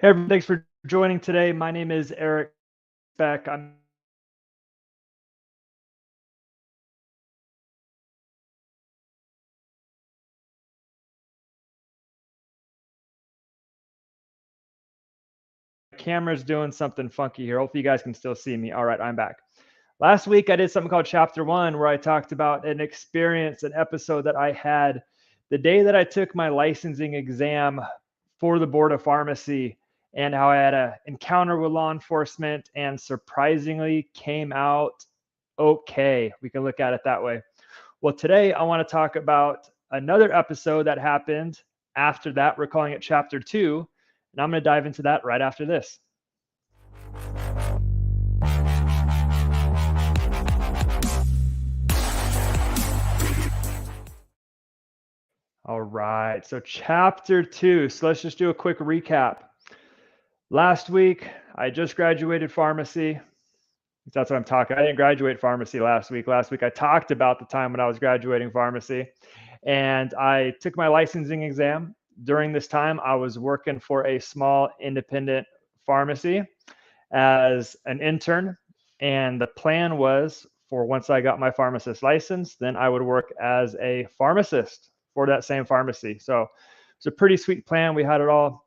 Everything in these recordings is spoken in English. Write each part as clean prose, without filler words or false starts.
Hey, everyone, thanks for joining today. My name is Eric Speck. I'm camera's doing something funky here. Hopefully, you guys can still see me. All right, I'm back. Last week, I did something called Chapter One, where I talked about an experience, an episode that I had the day that I took my licensing exam for the Board of Pharmacy, and how I had an encounter with law enforcement and surprisingly came out okay. We can look at it that way. Well, today I want to talk about another episode that happened after that. We're calling it Chapter Two, and I'm going to dive into that right after this. All right, so Chapter Two. So let's just do a quick recap. Last week, I just graduated pharmacy. That's what I'm talking. I didn't graduate pharmacy last week. Last week, I talked about the time when I was graduating pharmacy, and I took my licensing exam. During this time, I was working for a small independent pharmacy as an intern. And the plan was for once I got my pharmacist license, then I would work as a pharmacist for that same pharmacy. So it's a pretty sweet plan. We had it all,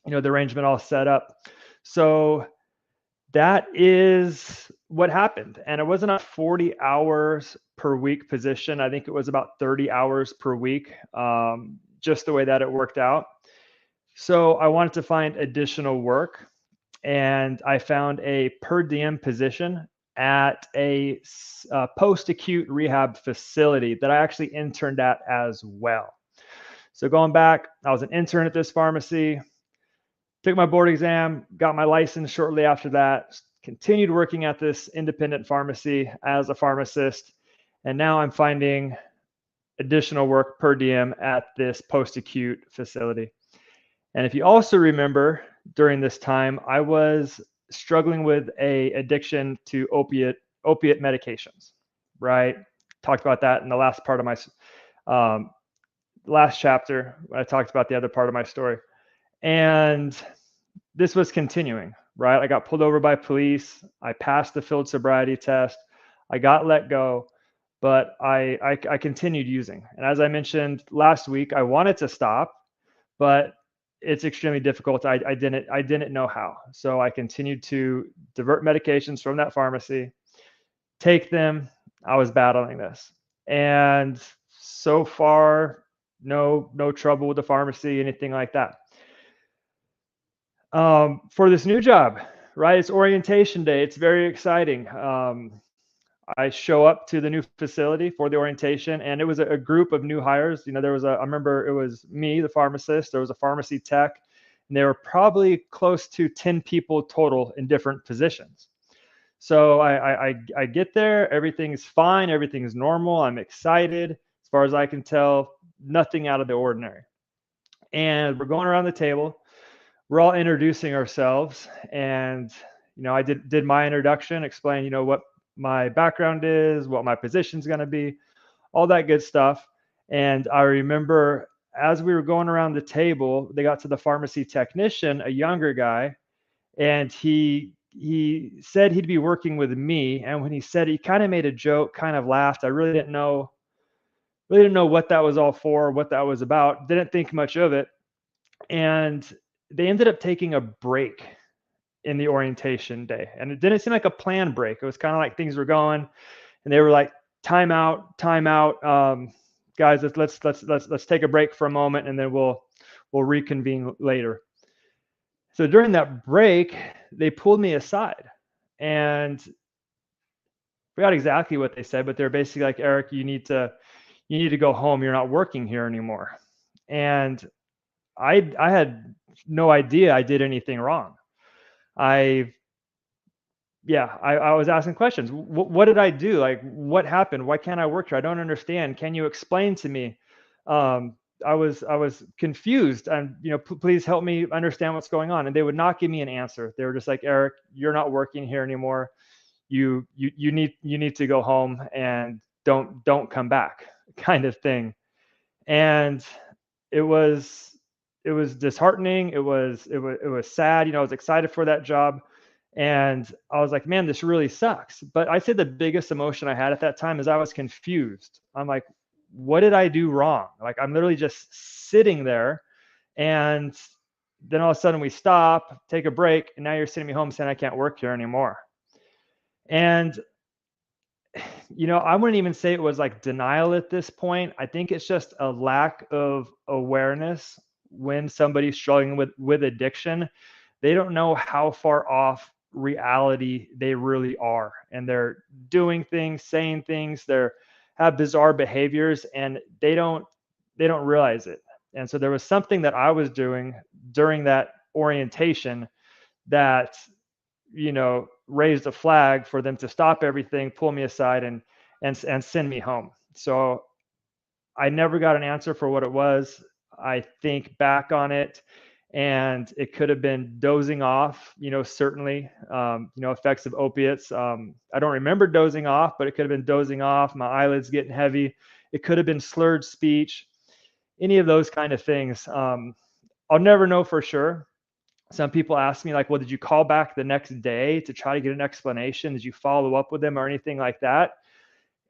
the arrangement all set up. So that is what happened. And it wasn't a 40 hours per week position. I think it was about 30 hours per week, just the way that it worked out. So I wanted to find additional work, and I found a per diem position at a post-acute rehab facility that I actually interned at as well. So going back, I was an intern at this pharmacy, took my board exam, got my license shortly after that, continued working at this independent pharmacy as a pharmacist, and now I'm finding additional work per diem at this post-acute facility. And if you also remember, during this time, I was struggling with a addiction to opiate medications, right? Talked about that in the last part of my last chapter. I talked about the other part of my story, and this was continuing, right? I got pulled over by police. I passed the field sobriety test. I got let go, but I continued using. And as I mentioned last week, I wanted to stop, but it's extremely difficult. I didn't know how. So I continued to divert medications from that pharmacy, take them. I was battling this. And so far, no trouble with the pharmacy, anything like that. For this new job, right? It's orientation day. It's very exciting. I show up to the new facility for the orientation, and it was a group of new hires. There was I remember it was me, the pharmacist, there was a pharmacy tech, and there were probably close to 10 people total in different positions. So I get there, everything's fine, everything's normal. I'm excited. As far as I can tell, nothing out of the ordinary. And we're going around the table. We're all introducing ourselves, and I did my introduction, explain what my background is, what my position's going to be, all that good stuff. And I remember as we were going around the table, they got to the pharmacy technician, a younger guy, and he said he'd be working with me. And when he said, he kind of made a joke, kind of laughed. I really didn't know what that was all for, what that was about. Didn't think much of it. And they ended up taking a break in the orientation day, and it didn't seem like a planned break. It was kind of like things were going, and they were like, time out, guys, let's take a break for a moment, and then we'll reconvene later. So during that break, they pulled me aside, and I forgot exactly what they said, but they're basically like, Eric, you need to go home. You're not working here anymore. And I had no idea I did anything wrong. I was asking questions. What did I do? Like, what happened? Why can't I work here? I don't understand. Can you explain to me? I was confused, and please help me understand what's going on. And they would not give me an answer. They were just like, Eric, you're not working here anymore. You need to go home and don't come back, kind of thing. And it was it was disheartening. It was sad. I was excited for that job, and I was like, man, this really sucks. But I'd say the biggest emotion I had at that time is I was confused. I'm like, what did I do wrong? Like, I'm literally just sitting there, and then all of a sudden we stop, take a break, and now you're sending me home saying I can't work here anymore. And I wouldn't even say it was like denial at this point. I think it's just a lack of awareness when somebody's struggling with addiction. They don't know how far off reality they really are, and they're doing things, saying things, they're have bizarre behaviors, and they don't realize it. And so there was something that I was doing during that orientation that raised a flag for them to stop everything, pull me aside, and send me home. So I never got an answer for what it was. I think back on it, and it could have been dozing off. Certainly, effects of opiates. I don't remember dozing off, but it could have been dozing off. My eyelids getting heavy. It could have been slurred speech. Any of those kind of things. I'll never know for sure. Some people ask me like, well, did you call back the next day to try to get an explanation? Did you follow up with them or anything like that?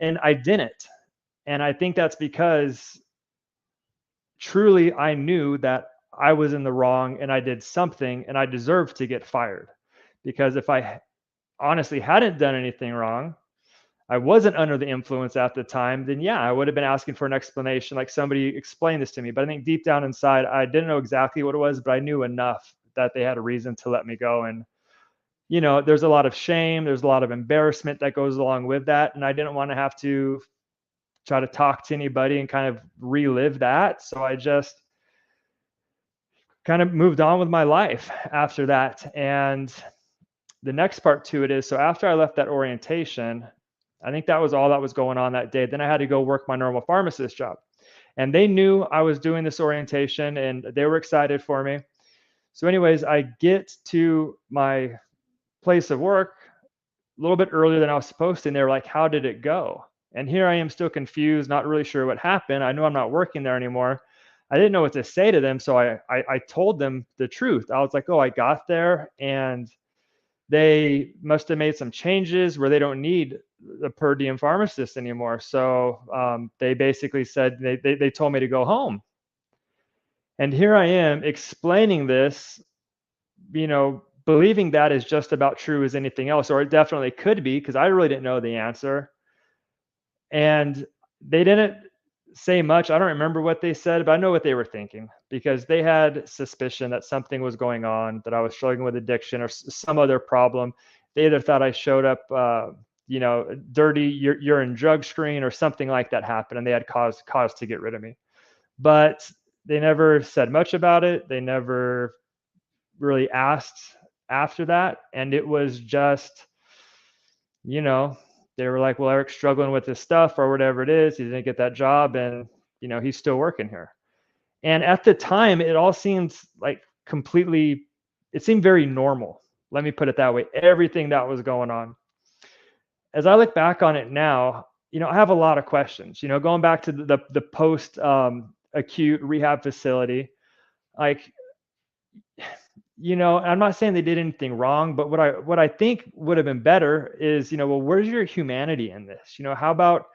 And I didn't. And I think that's because truly I knew that I was in the wrong and I did something and I deserved to get fired. Because if I honestly hadn't done anything wrong, I wasn't under the influence at the time, then yeah, I would have been asking for an explanation, like somebody explain this to me. But I think deep down inside, I didn't know exactly what it was, but I knew enough that they had a reason to let me go. And there's a lot of shame, there's a lot of embarrassment that goes along with that, and I didn't want to have to try to talk to anybody and kind of relive that. So I just kind of moved on with my life after that. And the next part to it is, so after I left that orientation, I think that was all that was going on that day. Then I had to go work my normal pharmacist job. And they knew I was doing this orientation and they were excited for me. So anyways, I get to my place of work a little bit earlier than I was supposed to. And they were like, how did it go? And here I am still confused, not really sure what happened. I know I'm not working there anymore. I didn't know what to say to them. So I told them the truth. I was like, oh, I got there and they must have made some changes where they don't need the per diem pharmacist anymore. So they basically said, they told me to go home. And here I am explaining this, believing that is just about true as anything else, or it definitely could be, because I really didn't know the answer. And they didn't say much. I don't remember what they said, but I know what they were thinking, because they had suspicion that something was going on, that I was struggling with addiction or some other problem. They either thought I showed up, dirty urine drug screen or something like that happened, and they had cause to get rid of me. But they never said much about it. They never really asked after that. And it was just, they were like, well, Eric's struggling with his stuff or whatever it is. He didn't get that job and, he's still working here. And at the time, it all seemed like it seemed very normal. Let me put it that way. Everything that was going on. As I look back on it now, I have a lot of questions, going back to the post acute rehab facility. Like, I'm not saying they did anything wrong, but what I think would have been better is, well, where's your humanity in this? How about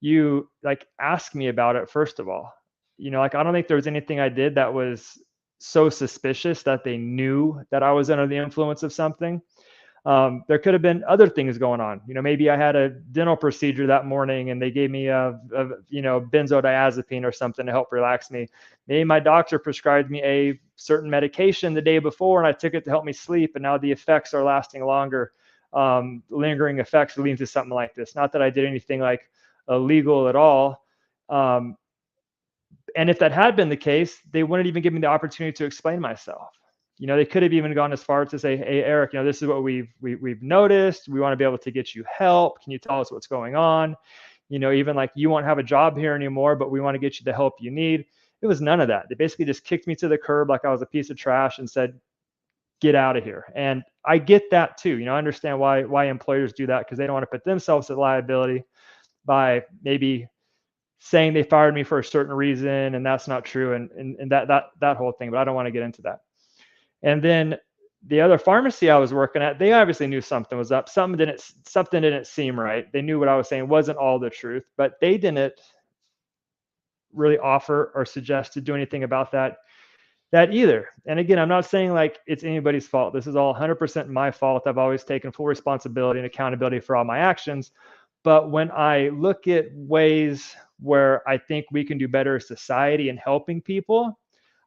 you like ask me about it first of all? Like, I don't think there was anything I did that was so suspicious that they knew that I was under the influence of something. There could have been other things going on. Maybe I had a dental procedure that morning and they gave me a benzodiazepine or something to help relax me. Maybe my doctor prescribed me a certain medication the day before and I took it to help me sleep, and now the effects are lasting longer. Lingering effects leading to something like this. Not that I did anything like illegal at all. And if that had been the case, they wouldn't even give me the opportunity to explain myself. They could have even gone as far as to say, hey, Eric, this is what we've noticed. We want to be able to get you help. Can you tell us what's going on? Even like, you won't have a job here anymore, but we want to get you the help you need. It was none of that. They basically just kicked me to the curb like I was a piece of trash and said, get out of here. And I get that too. I understand why employers do that, because they don't want to put themselves at liability by maybe saying they fired me for a certain reason and that's not true, and that whole thing, but I don't want to get into that. And then the other pharmacy I was working at, they obviously knew something was up. Something didn't seem right. They knew what I was saying wasn't all the truth, but they didn't really offer or suggest to do anything about that either. And again, I'm not saying like it's anybody's fault. This is all 100% my fault. I've always taken full responsibility and accountability for all my actions. But when I look at ways where I think we can do better as society in helping people,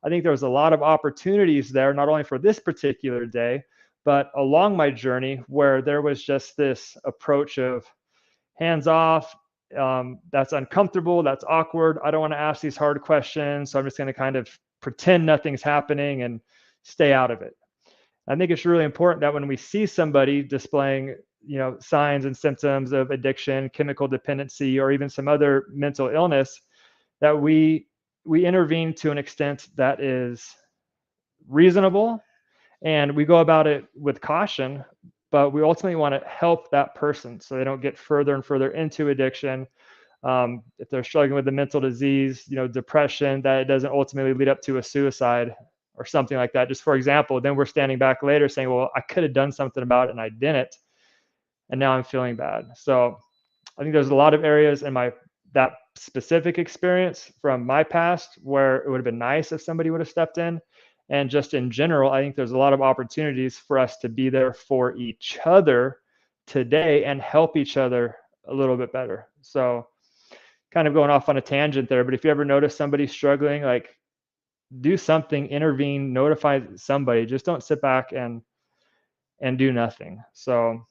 I think there was a lot of opportunities there, not only for this particular day, but along my journey where there was just this approach of hands off. That's uncomfortable. That's awkward. I don't want to ask these hard questions. So I'm just going to kind of pretend nothing's happening and stay out of it. I think it's really important that when we see somebody displaying, signs and symptoms of addiction, chemical dependency, or even some other mental illness, that we intervene to an extent that is reasonable, and we go about it with caution, but we ultimately want to help that person so they don't get further and further into addiction. If they're struggling with a mental disease, depression, that it doesn't ultimately lead up to a suicide or something like that. Just for example, then we're standing back later saying, well, I could have done something about it and I didn't, and now I'm feeling bad. So I think there's a lot of areas in that specific experience from my past where it would have been nice if somebody would have stepped in. And just in general, I think there's a lot of opportunities for us to be there for each other today and help each other a little bit better. So kind of going off on a tangent there, but if you ever notice somebody struggling, like do something, intervene, notify somebody. Just don't sit back and do nothing. So,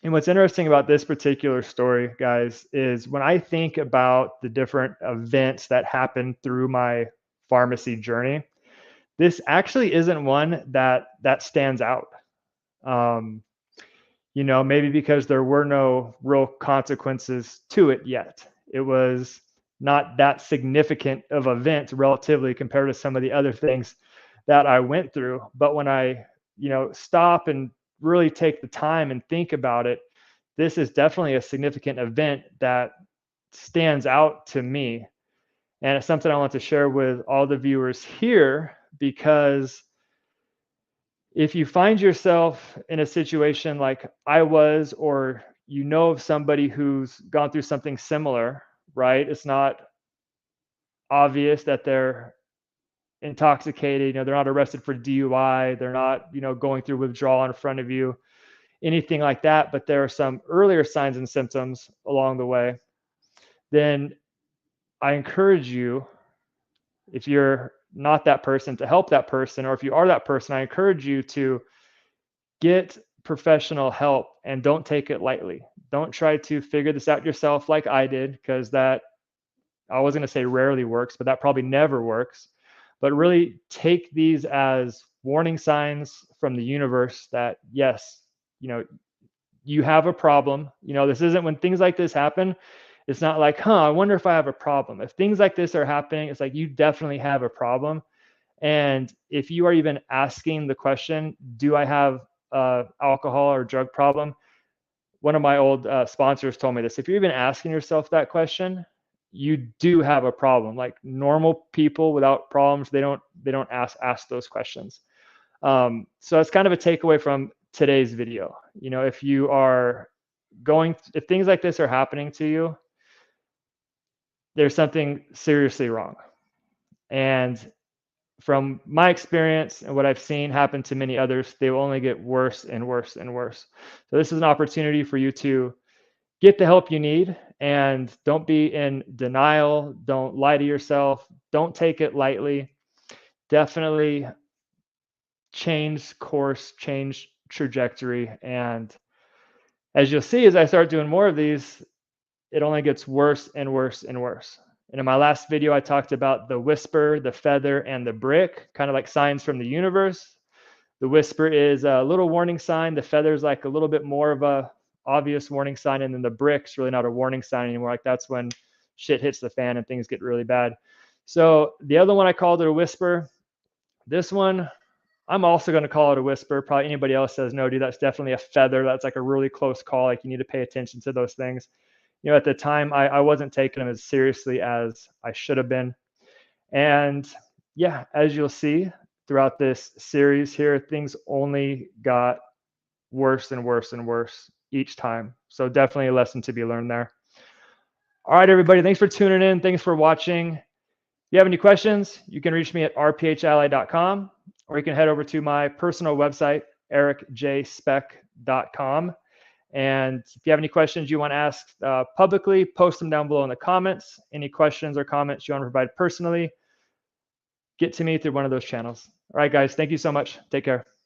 and what's interesting about this particular story, guys, is when I think about the different events that happened through my pharmacy journey, this actually isn't one that stands out. Maybe because there were no real consequences to it yet. It was not that significant of an event relatively compared to some of the other things that I went through. But when I, stop and really take the time and think about it, this is definitely a significant event that stands out to me. And it's something I want to share with all the viewers here, because if you find yourself in a situation like I was, or of somebody who's gone through something similar, right? It's not obvious that they're intoxicated, they're not arrested for DUI, they're not, going through withdrawal in front of you, anything like that, but there are some earlier signs and symptoms along the way, then I encourage you, if you're not that person, to help that person, or if you are that person, I encourage you to get professional help and don't take it lightly. Don't try to figure this out yourself like I did, because that, I was going to say rarely works, but that probably never works. But really take these as warning signs from the universe that, yes, you have a problem. This isn't, when things like this happen, it's not like, I wonder if I have a problem. If things like this are happening, it's like you definitely have a problem. And if you are even asking the question, do I have alcohol or drug problem? One of my old sponsors told me this. If you're even asking yourself that question, you do have a problem. Like normal people without problems, they don't ask those questions. So it's kind of a takeaway from today's video. If you are if things like this are happening to you, there's something seriously wrong. And from my experience and what I've seen happen to many others, they will only get worse and worse and worse. So this is an opportunity for you to get the help you need, and don't be in denial. Don't lie to yourself. Don't take it lightly. Definitely change course, change trajectory. And as you'll see, as I start doing more of these, it only gets worse and worse and worse. And in my last video, I talked about the whisper, the feather, and the brick, kind of like signs from the universe. The whisper is a little warning sign. The feather is like a little bit more of a obvious warning sign. And then the brick's really not a warning sign anymore. Like that's when shit hits the fan and things get really bad. So the other one, I called it a whisper. This one, I'm also going to call it a whisper. Probably anybody else says, no, dude, that's definitely a feather. That's like a really close call. Like you need to pay attention to those things. at the time, I wasn't taking them as seriously as I should have been. And yeah, as you'll see throughout this series here, things only got worse and worse and worse each time. So definitely a lesson to be learned there. All right, everybody, thanks for tuning in. Thanks for watching. If you have any questions, you can reach me at rphally.com, or you can head over to my personal website, ericjspeck.com. And if you have any questions you want to ask publicly, post them down below in the comments. Any questions or comments you want to provide personally, get to me through one of those channels. All right, guys, thank you so much. Take care.